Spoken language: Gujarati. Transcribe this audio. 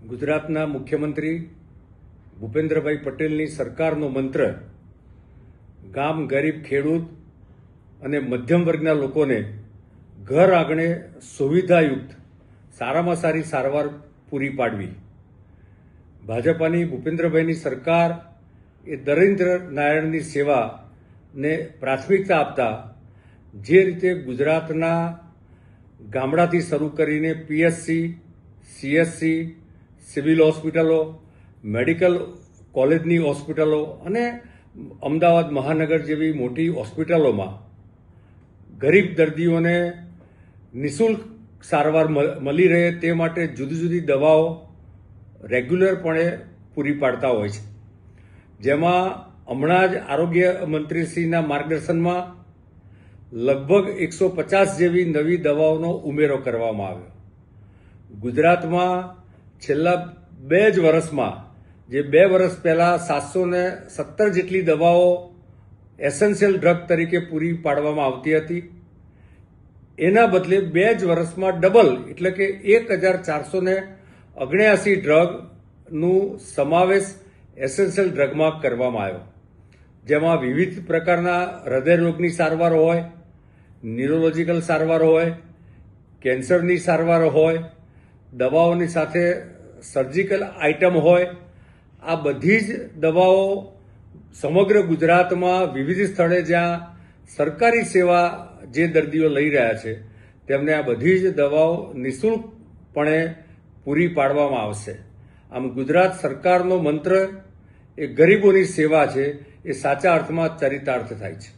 ગુજરાતના મુખ્યમંત્રી ભૂપેન્દ્રભાઈ પટેલની સરકારનો મંત્ર ગામ ગરીબ ખેડૂત અને મધ્યમ વર્ગના લોકોને ઘર આંગણે સુવિધાયુક્ત સારામાં સારી સારવાર પૂરી પાડવી. ભાજપાની ભૂપેન્દ્રભાઈની સરકાર એ દરિદ્ર નારાયણની સેવાને પ્રાથમિકતા આપતા જે રીતે ગુજરાતના ગામડાથી શરૂ કરીને પીએચસી, સીએચસી, સિવિલ હોસ્પિટલો, મેડિકલ કોલેજની હોસ્પિટલો અને અમદાવાદ મહાનગર જેવી મોટી હોસ્પિટલોમાં ગરીબ દર્દીઓને નિઃશુલ્ક સારવાર મળી રહે તે માટે જુદી જુદી દવાઓ રેગ્યુલરપણે પૂરી પાડતા હોય છે. જેમાં હમણાં જ આરોગ્ય મંત્રીશ્રીના માર્ગદર્શનમાં લગભગ 150 જેવી નવી દવાઓનો ઉમેરો કરવામાં આવ્યો. ગુજરાતમાં છેલ્લા 2 જ વર્ષમાં જે 2 વર્ષ પહેલા 717 જેટલી દવાઓ એસેન્શિયલ ડ્રગ તરીકે પૂરી પાડવામાં આવતી હતી, એના બદલે 2 જ વર્ષમાં ડબલ એટલે કે 1479 ડ્રગનું સમાવેશ એસેન્શિયલ ડ્રગમાં કરવામાં આવ્યો. જેમાં વિવિધ પ્રકારના હૃદયરોગની સારવાર હોય, ન્યુરોલોજીકલ સારવાર હોય, કેન્સરની સારવાર હોય, દવાઓની સાથે સર્જિકલ આઇટમ હોય. આ બધી જ દવાઓ સમગ્ર ગુજરાતમાં વિવિધ સ્થળે જ્યાં સરકારી સેવા જે દર્દીઓ લઈ રહ્યા છે તેમને આ બધી જ દવાઓ નિઃશુલ્કપણે પૂરી પાડવામાં આવશે. આમ ગુજરાત સરકારનો મંત્ર એ ગરીબોની સેવા છે, એ સાચા અર્થમાં ચરિતાર્થ થાય છે.